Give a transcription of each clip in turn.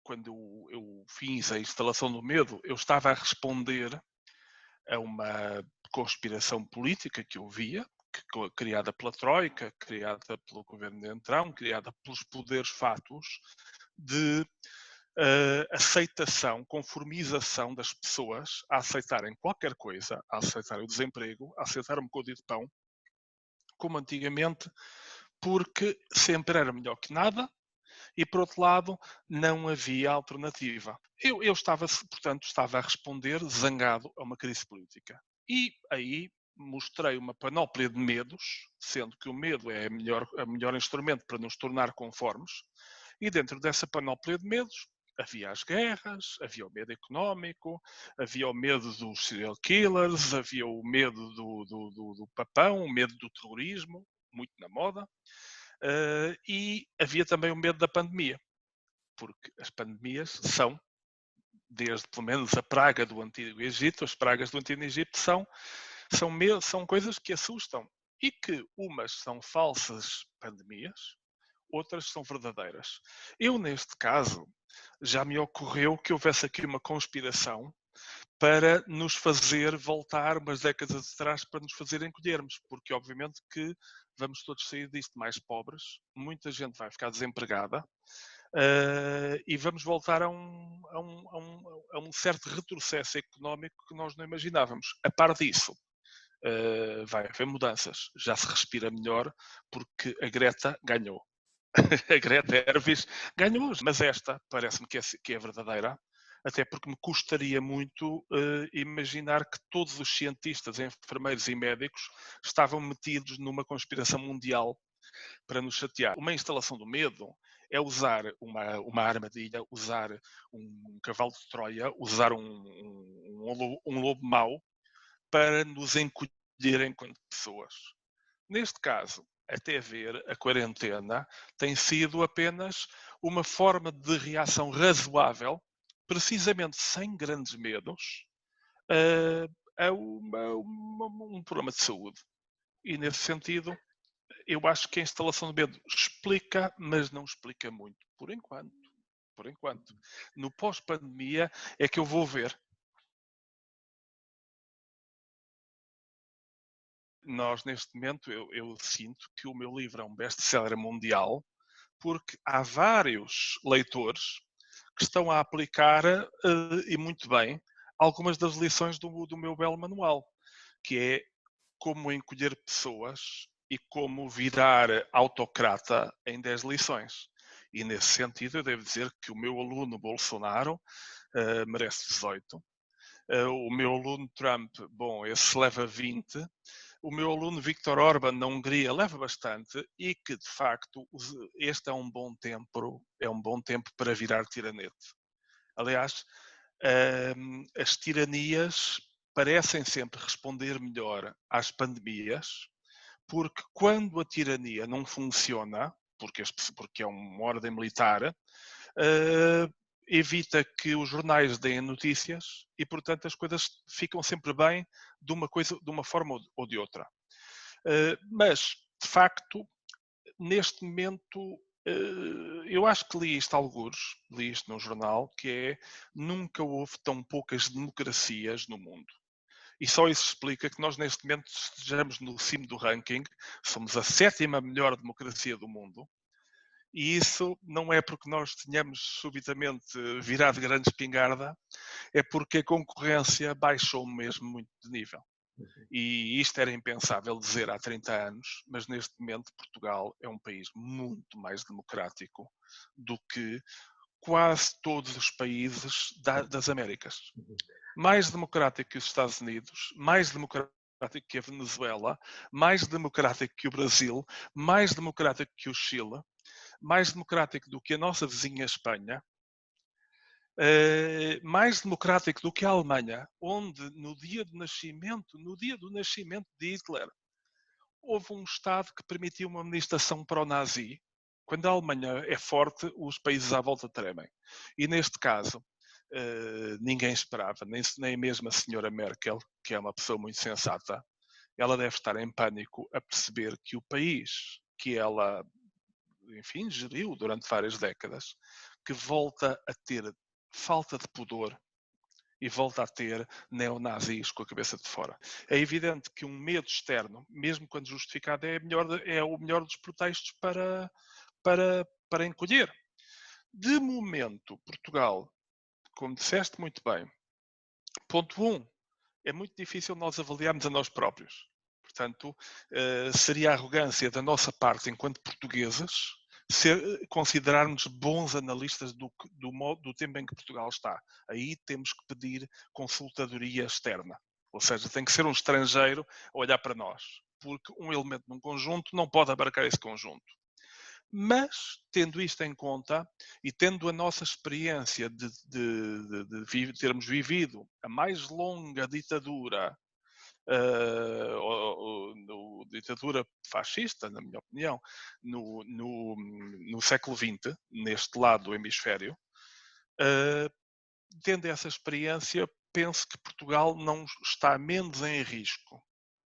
quando eu fiz a instalação do medo, eu estava a responder a uma conspiração política que eu via, criada pela Troika, criada pelo governo de Entrão, criada pelos poderes fátuos, de aceitação, conformização das pessoas a aceitarem qualquer coisa, a aceitar o desemprego, a aceitar um bocadinho de pão, como antigamente, porque sempre era melhor que nada e, por outro lado, não havia alternativa. Eu estava, portanto, estava a responder zangado a uma crise política. E aí mostrei uma panóplia de medos, sendo que o medo é o melhor instrumento para nos tornar conformes, e dentro dessa panóplia de medos havia as guerras, havia o medo económico, havia o medo dos serial killers, havia o medo do papão, o medo do terrorismo, muito na moda, e havia também o medo da pandemia, porque as pandemias são, desde pelo menos a praga do Antigo Egito, as pragas do Antigo Egito são coisas que assustam e que umas são falsas pandemias, outras são verdadeiras. Eu, neste caso, já me ocorreu que houvesse aqui uma conspiração para nos fazer voltar umas décadas atrás, para nos fazer encolhermos, porque obviamente que vamos todos sair disto mais pobres, muita gente vai ficar desempregada, e vamos voltar a um certo retrocesso económico que nós não imaginávamos. A par disso, vai haver mudanças. Já se respira melhor porque a Greta ganhou. A Greta Hervis ganhou, mas esta parece-me que é verdadeira, até porque me custaria muito imaginar que todos os cientistas, enfermeiros e médicos estavam metidos numa conspiração mundial para nos chatear. Uma instalação do medo é usar uma armadilha, usar um cavalo de Troia, usar um lobo mau para nos encolher enquanto pessoas. Neste caso, até ver, a quarentena tem sido apenas uma forma de reação razoável, precisamente sem grandes medos, a um problema de saúde. E nesse sentido, eu acho que a instalação de medo explica, mas não explica muito, por enquanto. Por enquanto. No pós-pandemia é que eu vou ver. Nós, neste momento, eu sinto que o meu livro é um best-seller mundial, porque há vários leitores que estão a aplicar, e muito bem, algumas das lições do meu belo manual, que é como encolher pessoas e como virar autocrata em 10 lições. E nesse sentido, eu devo dizer que o meu aluno Bolsonaro merece 18. O meu aluno Trump, bom, esse leva 20. O meu aluno Viktor Orban na Hungria leva bastante e que, de facto, este é um bom tempo para virar tiranete. Aliás, as tiranias parecem sempre responder melhor às pandemias, porque quando a tirania não funciona, porque é uma ordem militar, evita que os jornais deem notícias e, portanto, as coisas ficam sempre bem de uma forma ou de outra. Mas, de facto, neste momento, eu acho que li isto num jornal, que é nunca houve tão poucas democracias no mundo. E só isso explica que nós, neste momento, estejamos no cimo do ranking, somos a 7ª melhor democracia do mundo, e isso não é porque nós tenhamos subitamente virado grande espingarda, é porque a concorrência baixou mesmo muito de nível. E isto era impensável dizer há 30 anos, mas neste momento Portugal é um país muito mais democrático do que quase todos os países das Américas. Mais democrático que os Estados Unidos, mais democrático que a Venezuela, mais democrático que o Brasil, mais democrático que o Chile, mais democrático do que a nossa vizinha Espanha, mais democrático do que a Alemanha, onde no dia do nascimento de Hitler, houve um Estado que permitiu uma administração pró-nazi. Quando a Alemanha é forte, os países à volta tremem. E neste caso, ninguém esperava, nem mesmo a senhora Merkel, que é uma pessoa muito sensata, ela deve estar em pânico a perceber que o país que ela enfim, geriu durante várias décadas, que volta a ter falta de pudor e volta a ter neonazis com a cabeça de fora. É evidente que um medo externo, mesmo quando justificado, é o melhor dos pretextos para encolher. De momento, Portugal, como disseste muito bem, ponto 1, é muito difícil nós avaliarmos a nós próprios. Portanto, seria arrogância da nossa parte, enquanto portugueses, considerarmos bons analistas do tempo em que Portugal está. Aí temos que pedir consultadoria externa. Ou seja, tem que ser um estrangeiro a olhar para nós. Porque um elemento num conjunto não pode abarcar esse conjunto. Mas, tendo isto em conta e tendo a nossa experiência de termos vivido a mais longa ditadura, ditadura fascista, na minha opinião, no século XX, neste lado do hemisfério, tendo essa experiência, penso que Portugal não está menos em risco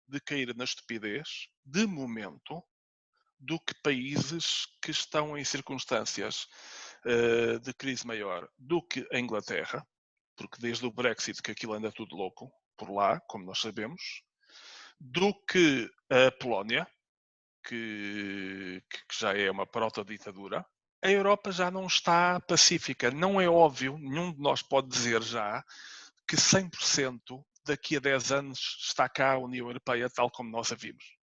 de cair na estupidez, de momento, do que países que estão em circunstâncias de crise maior do que a Inglaterra, porque desde o Brexit que aquilo anda tudo louco por lá, como nós sabemos, do que a Polónia, que já é uma proto-ditadura. A Europa já não está pacífica. Não é óbvio, nenhum de nós pode dizer já, que 100% daqui a 10 anos está cá a União Europeia tal como nós a vimos.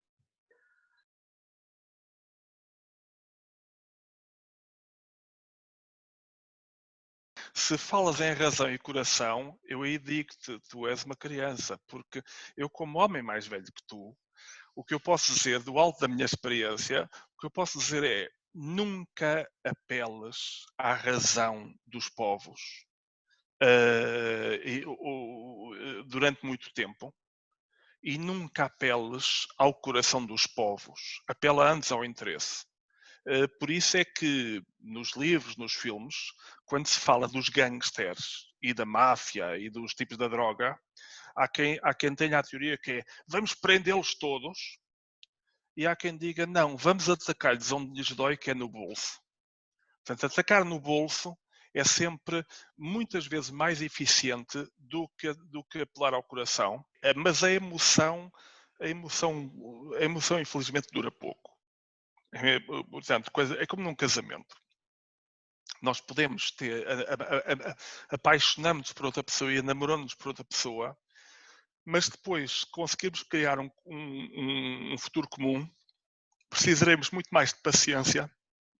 Se falas em razão e coração, eu aí digo-te, tu és uma criança, porque eu, como homem mais velho que tu, o que eu posso dizer, do alto da minha experiência, o que eu posso dizer é: nunca apeles à razão dos povos durante muito tempo, e nunca apeles ao coração dos povos. Apela antes ao interesse. Por isso é que nos livros, nos filmes, quando se fala dos gangsters e da máfia e dos tipos da droga, há quem tenha a teoria que é: vamos prendê-los todos, e há quem diga: não, vamos atacar-lhes onde lhes dói, que é no bolso. Portanto, atacar no bolso é sempre muitas vezes mais eficiente do que apelar ao coração, mas a emoção infelizmente dura pouco. Portanto, é como num casamento. Nós podemos apaixonamos-nos por outra pessoa e namoramos-nos por outra pessoa, mas depois conseguimos criar um futuro comum, precisaremos muito mais de paciência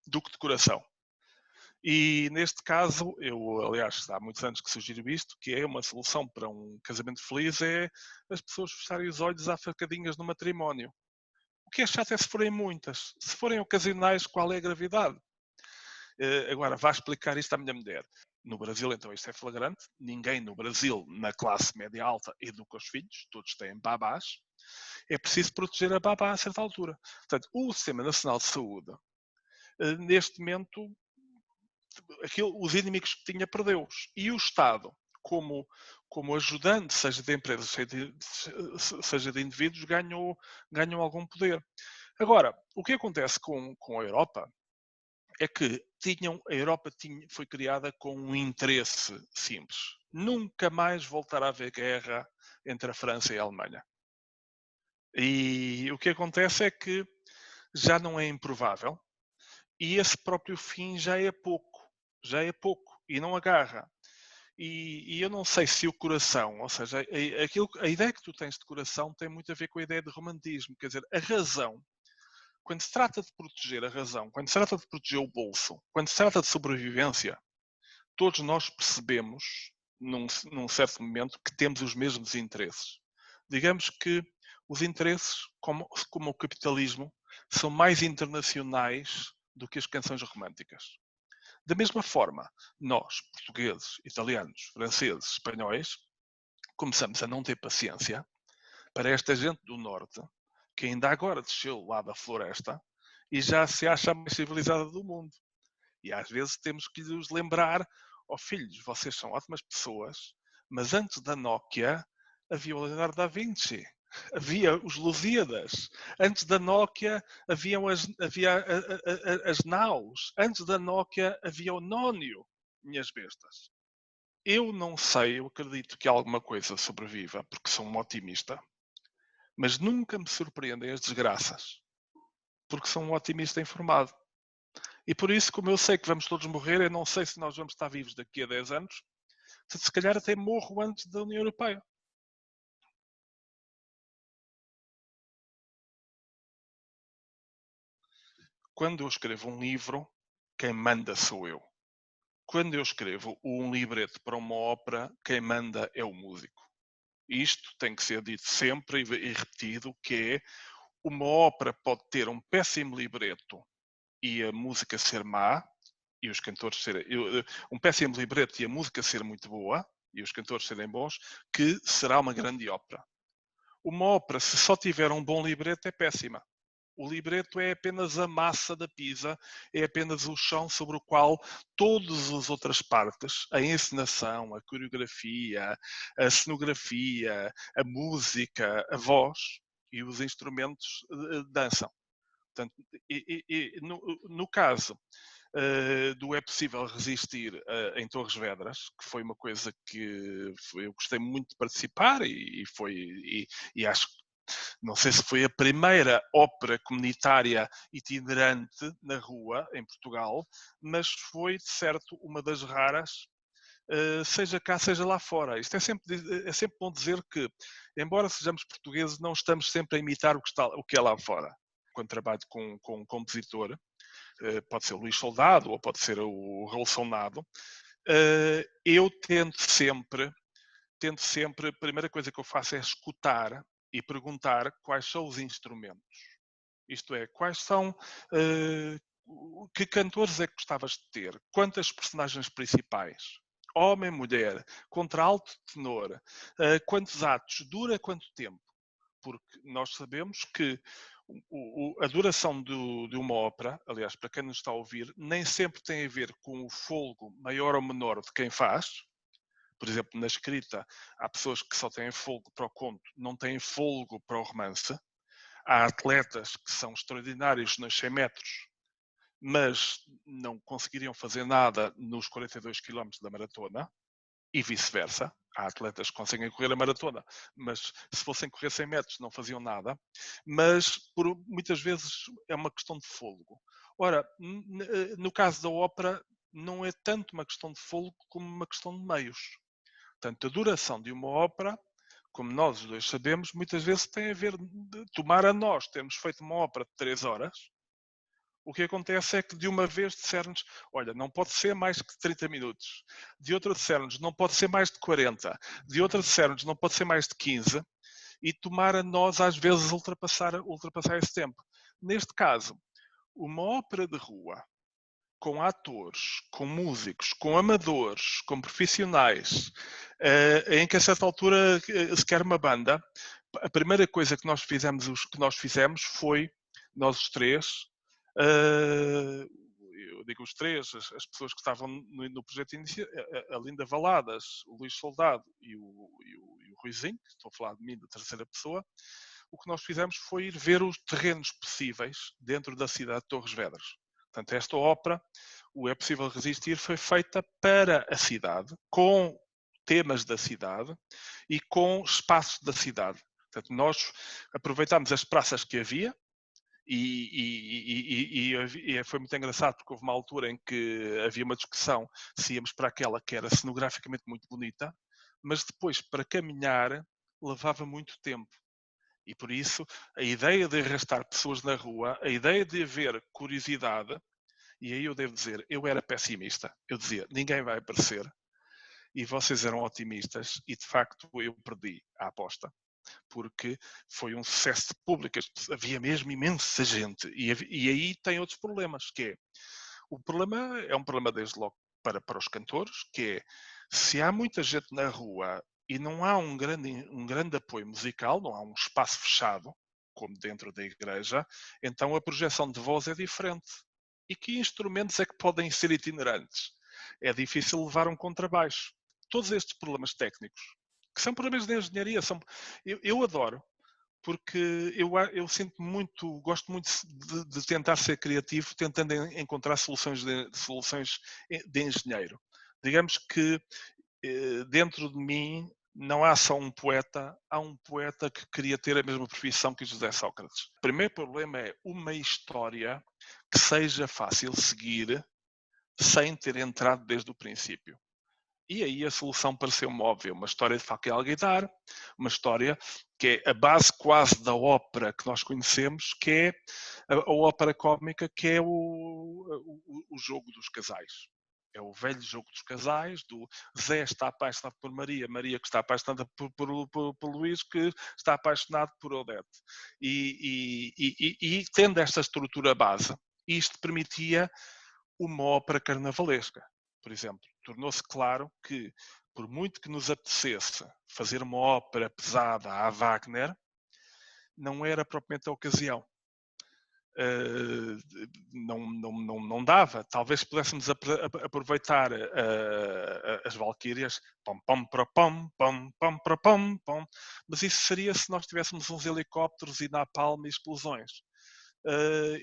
do que de coração. E neste caso, eu, aliás, há muitos anos que sugiro isto, que é uma solução para um casamento feliz, é as pessoas fecharem os olhos à facadinhas no matrimónio. O que é chato é se forem muitas. Se forem ocasionais, qual é a gravidade? Agora, vá explicar isto à minha mulher. No Brasil, então, isto é flagrante. Ninguém no Brasil, na classe média alta, educa os filhos. Todos têm babás. É preciso proteger a babá a certa altura. Portanto, o Sistema Nacional de Saúde, neste momento, os inimigos que tinha, perdeu-os. E o Estado, como ajudante, seja de empresas, seja de indivíduos, ganham algum poder. Agora, o que acontece com a Europa é que a Europa foi criada com um interesse simples. Nunca mais voltará a haver guerra entre a França e a Alemanha. E o que acontece é que já não é improvável, e esse próprio fim já é pouco, e não agarra. E eu não sei se o coração, ou seja, a ideia que tu tens de coração tem muito a ver com a ideia de romantismo, quer dizer, a razão, quando se trata de proteger a razão, quando se trata de proteger o bolso, quando se trata de sobrevivência, todos nós percebemos, num certo momento, que temos os mesmos interesses. Digamos que os interesses, como o capitalismo, são mais internacionais do que as canções românticas. Da mesma forma, nós, portugueses, italianos, franceses, espanhóis, começamos a não ter paciência para esta gente do Norte, que ainda agora desceu lá da floresta e já se acha a mais civilizada do mundo. E às vezes temos que lhes lembrar: ó filhos, vocês são ótimas pessoas, mas antes da Nokia havia o Leonardo da Vinci. havia os Lusíadas. Antes da Nokia havia as Naus. Antes da Nokia havia o Nónio, minhas bestas. Eu não sei, eu acredito que alguma coisa sobreviva, porque sou um otimista, mas nunca me surpreendem as desgraças, porque sou um otimista informado. E por isso, como eu sei que vamos todos morrer, eu não sei se nós vamos estar vivos daqui a 10 anos, se calhar até morro antes da União Europeia. Quando eu escrevo um livro, quem manda sou eu. Quando eu escrevo um libreto para uma ópera, quem manda é o músico. Isto tem que ser dito sempre e repetido, que é uma ópera pode ter um péssimo libreto e a música ser má, e os cantores serem... Um péssimo libreto e a música ser muito boa, e os cantores serem bons, que será uma grande ópera. Uma ópera, se só tiver um bom libreto, é péssima. O libreto é apenas a massa da pizza, é apenas o chão sobre o qual todas as outras partes, a encenação, a coreografia, a cenografia, a música, a voz e os instrumentos dançam. Portanto, no caso do É Possível Resistir em Torres Vedras, que foi uma coisa que eu gostei muito de participar e acho que não sei se foi a primeira ópera comunitária itinerante na rua, em Portugal, mas foi, de certo, uma das raras, seja cá, seja lá fora. Isto é sempre bom dizer que, embora sejamos portugueses, não estamos sempre a imitar o que é lá fora. Quando trabalho com um compositor, pode ser o Luís Soldado ou pode ser o Raul Sonado, eu tento sempre, a primeira coisa que eu faço é escutar e perguntar quais são os instrumentos. Isto é, quais são. Que cantores é que gostavas de ter? Quantas personagens principais? Homem, mulher, contralto, tenor. Quantos atos? Dura quanto tempo? Porque nós sabemos que a duração de uma ópera, aliás, para quem nos está a ouvir, nem sempre tem a ver com o folgo maior ou menor de quem faz. Por exemplo, na escrita, há pessoas que só têm folgo para o conto, não têm folgo para o romance. Há atletas que são extraordinários nos 100 metros, mas não conseguiriam fazer nada nos 42 quilómetros da maratona, e vice-versa. Há atletas que conseguem correr a maratona, mas se fossem correr 100 metros não faziam nada. Mas muitas vezes é uma questão de fôlego. Ora, no caso da ópera, não é tanto uma questão de fôlego como uma questão de meios. Portanto, a duração de uma ópera, como nós os dois sabemos, muitas vezes tem a ver, tomar a nós termos feito uma ópera de 3 horas, o que acontece é que de uma vez disser-nos, olha, não pode ser mais que 30 minutos. De outra disser-nos, não pode ser mais de 40. De outra disser-nos, não pode ser mais de 15. E tomar a nós, às vezes, ultrapassar esse tempo. Neste caso, uma ópera de rua, com atores, com músicos, com amadores, com profissionais, em que a certa altura se quer uma banda, a primeira coisa que nós fizemos foi, nós os três, eu digo os três, as pessoas que estavam no projeto inicial, a Linda Valadas, o Luís Soldado e o Ruizinho, estou a falar de mim, da terceira pessoa, o que nós fizemos foi ir ver os terrenos possíveis dentro da cidade de Torres Vedras. Portanto, esta ópera, o É Possível Resistir, foi feita para a cidade, com temas da cidade e com espaços da cidade. Portanto, nós aproveitámos as praças que havia, e foi muito engraçado porque houve uma altura em que havia uma discussão se íamos para aquela que era cenograficamente muito bonita, mas depois para caminhar levava muito tempo. E por isso a ideia de arrastar pessoas na rua, a ideia de haver curiosidade, e aí eu devo dizer, eu era pessimista. Eu dizia, ninguém vai aparecer. E vocês eram otimistas e de facto eu perdi a aposta porque foi um sucesso de público, havia mesmo imensa gente. E aí tem outros problemas, que é, o problema é um problema desde logo para os cantores, que é, se há muita gente na rua e não há um grande apoio musical, não há um espaço fechado, como dentro da igreja, então a projeção de voz é diferente. E que instrumentos é que podem ser itinerantes? É difícil levar um contrabaixo. Todos estes problemas técnicos que são problemas de engenharia. Eu adoro. porque eu sinto muito, gosto muito de tentar ser criativo, tentando encontrar soluções de engenheiro. Digamos que dentro de mim não há só um poeta, há um poeta que queria ter a mesma profissão que José Sócrates. O primeiro problema é uma história que seja fácil seguir sem ter entrado desde o princípio. E aí a solução pareceu-me óbvia, uma história de faca e alguidar, uma história que é a base quase da ópera que nós conhecemos, que é a ópera cómica, que é o jogo dos casais. É o velho jogo dos casais, do Zé está apaixonado por Maria, Maria que está apaixonada por Luís, que está apaixonado por Odete. E tendo esta estrutura base, isto permitia uma ópera carnavalesca, por exemplo. Tornou-se claro que, por muito que nos apetecesse fazer uma ópera pesada à Wagner, não era propriamente a ocasião. Não dava. Talvez pudéssemos aproveitar as Valquírias, mas isso seria se nós tivéssemos uns helicópteros e napalm e explosões.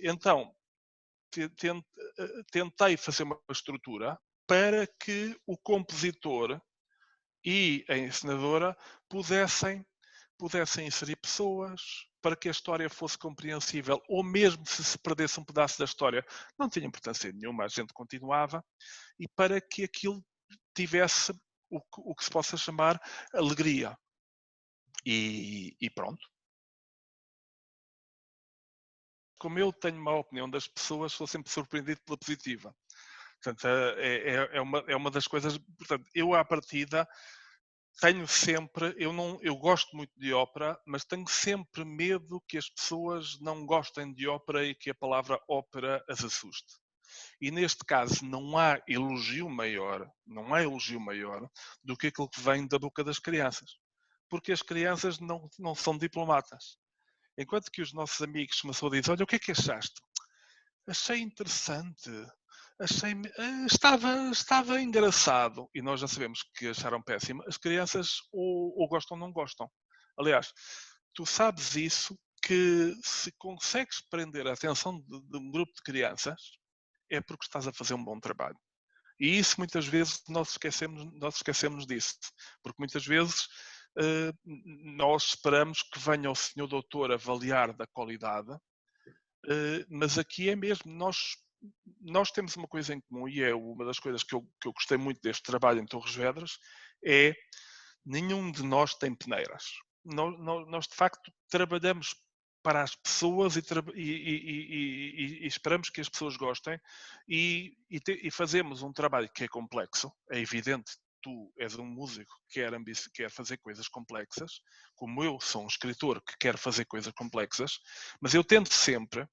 Então, tentei fazer uma estrutura para que o compositor e a encenadora pudessem inserir pessoas, para que a história fosse compreensível, ou mesmo se perdesse um pedaço da história, não tinha importância nenhuma, a gente continuava, e para que aquilo tivesse o que se possa chamar alegria. E pronto. Como eu tenho uma opinião das pessoas, sou sempre surpreendido pela positiva. Portanto, é uma das coisas. Portanto, eu à partida tenho sempre, eu gosto muito de ópera, mas tenho sempre medo que as pessoas não gostem de ópera e que a palavra ópera as assuste. E neste caso não há elogio maior do que aquilo que vem da boca das crianças. Porque as crianças não são diplomatas. Enquanto que os nossos amigos começam a dizer, olha, o que é que achaste? Achei interessante, estava engraçado, e nós já sabemos que acharam péssimo. As crianças ou gostam ou não gostam. Aliás, tu sabes isso, que se consegues prender a atenção de um grupo de crianças, é porque estás a fazer um bom trabalho. E isso muitas vezes nós esquecemos disso, porque muitas vezes nós esperamos que venha o senhor doutor avaliar da qualidade, mas aqui é mesmo, nós temos uma coisa em comum, e é uma das coisas que eu gostei muito deste trabalho em Torres Vedras, é nenhum de nós tem peneiras. Nós de facto trabalhamos para as pessoas e esperamos que as pessoas gostem e fazemos um trabalho que é complexo, é evidente. Tu és um músico que quer fazer coisas complexas, como eu sou um escritor que quer fazer coisas complexas, mas eu tento sempre,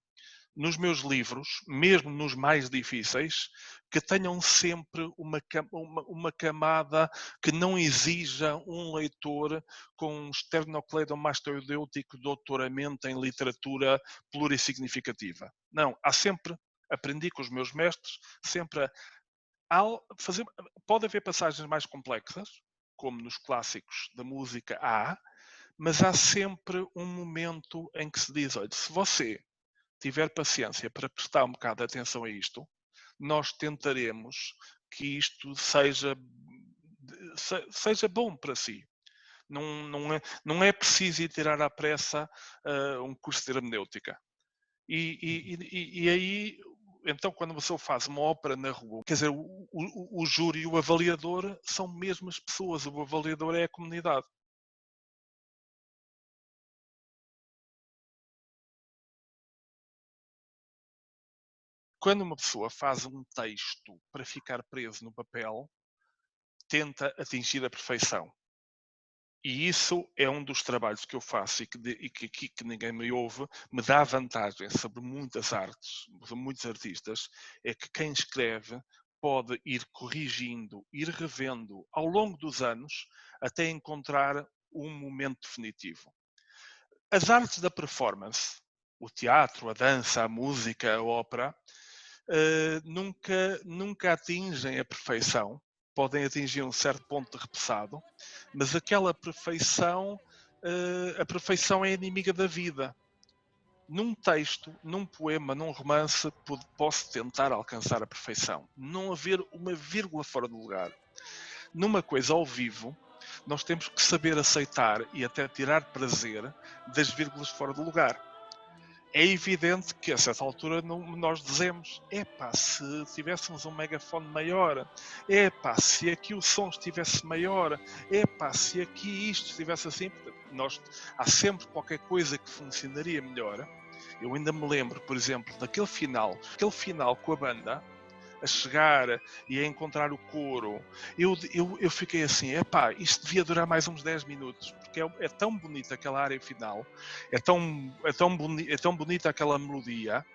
nos meus livros, mesmo nos mais difíceis, que tenham sempre uma camada que não exija um leitor com um esternocleidomastoidêutico doutoramento em literatura plurissignificativa. Não, há sempre, aprendi com os meus mestres, sempre pode haver passagens mais complexas, como nos clássicos da música há, mas há sempre um momento em que se diz, olha, se você tiver paciência para prestar um bocado de atenção a isto, nós tentaremos que isto seja bom para si. Não é preciso ir tirar à pressa um curso de hermenêutica. E aí, então, quando uma pessoa faz uma ópera na rua, quer dizer, o júri e o avaliador são mesmo as pessoas, o avaliador é a comunidade. Quando uma pessoa faz um texto para ficar preso no papel, tenta atingir a perfeição. E isso é um dos trabalhos que eu faço e que ninguém me ouve, me dá vantagem sobre muitas artes, sobre muitos artistas, é que quem escreve pode ir corrigindo, ir revendo ao longo dos anos até encontrar um momento definitivo. As artes da performance, o teatro, a dança, a música, a ópera, nunca atingem a perfeição. Podem atingir um certo ponto de repousado, mas aquela perfeição a perfeição é inimiga da vida. Num texto, num poema, num romance, posso tentar alcançar a perfeição. Não haver uma vírgula fora do lugar. Numa coisa ao vivo, nós temos que saber aceitar e até tirar prazer das vírgulas fora do lugar. É evidente que a certa altura nós dizemos: epá, se tivéssemos um megafone maior, epá, se aqui o som estivesse maior, epá, se aqui isto estivesse assim, há sempre qualquer coisa que funcionaria melhor. Eu ainda me lembro, por exemplo, daquele final, aquele final com a banda a chegar e a encontrar o coro. Eu fiquei assim, epá, isto devia durar mais uns 10 minutos, porque é tão bonita aquela área final, é tão bonita aquela melodia,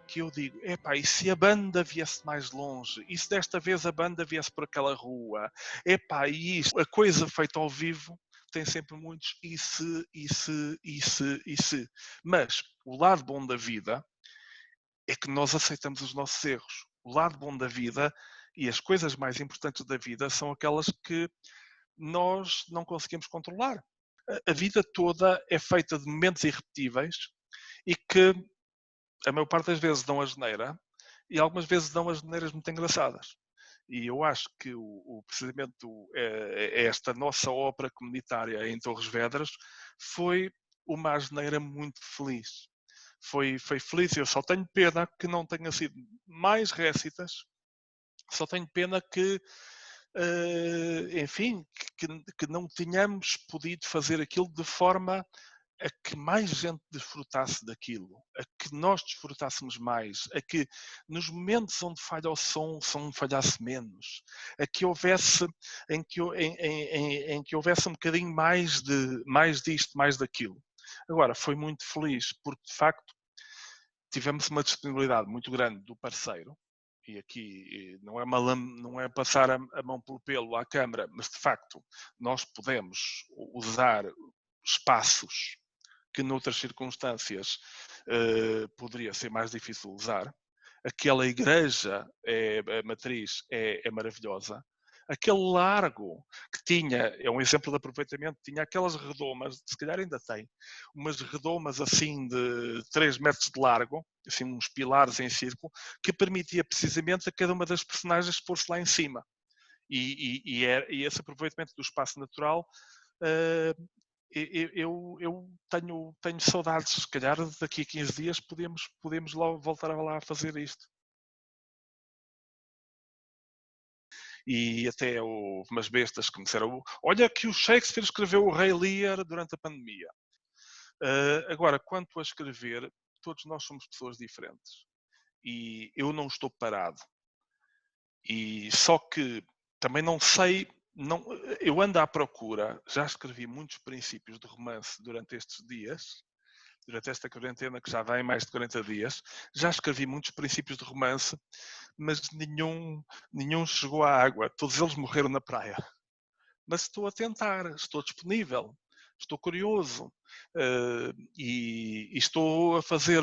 que eu digo, epá, e se a banda viesse mais longe? E se desta vez a banda viesse por aquela rua? Epá, e isto? A coisa feita ao vivo tem sempre muitos e se. Mas o lado bom da vida é que nós aceitamos os nossos erros. O lado bom da vida e as coisas mais importantes da vida são aquelas que nós não conseguimos controlar. A vida toda é feita de momentos irrepetíveis e que a maior parte das vezes dão a geneira e algumas vezes dão as geneiras muito engraçadas. E eu acho que precisamente esta nossa ópera comunitária em Torres Vedras foi uma asneira muito feliz. Foi feliz. Eu só tenho pena que não tenha sido mais récitas. Só tenho pena que, enfim, que não tenhamos podido fazer aquilo de forma a que mais gente desfrutasse daquilo, a que nós desfrutássemos mais, a que nos momentos onde falha o som falhasse menos, a que houvesse em que houvesse um bocadinho mais disto, mais daquilo. Agora, foi muito feliz porque de facto tivemos uma disponibilidade muito grande do parceiro, e aqui não é passar a mão pelo pelo à Câmara, mas de facto nós podemos usar espaços que noutras circunstâncias poderia ser mais difícil usar. Aquela igreja, a matriz, é maravilhosa. Aquele largo que tinha, é um exemplo de aproveitamento, tinha aquelas redomas, se calhar ainda tem, umas redomas assim de 3 metros de largo, assim uns pilares em círculo, que permitia precisamente a cada uma das personagens pôr-se lá em cima. E esse aproveitamento do espaço natural eu tenho saudades, se calhar daqui a 15 dias podemos lá voltar lá a fazer isto. E até houve umas bestas que me disseram, olha que o Shakespeare escreveu o Rei Lear durante a pandemia. Agora, quanto a escrever, todos nós somos pessoas diferentes. E eu não estou parado. E só que também não sei, não, eu ando à procura, já escrevi muitos princípios de romance durante estes dias, durante esta quarentena que já vai mais de 40 dias, já escrevi muitos princípios de romance, mas nenhum chegou à água, todos eles morreram na praia. Mas estou a tentar, estou disponível, estou curioso e estou a fazer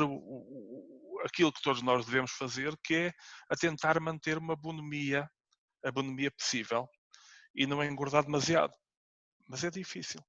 aquilo que todos nós devemos fazer, que é a tentar manter uma bonomia, a bonomia possível e não engordar demasiado. Mas é difícil.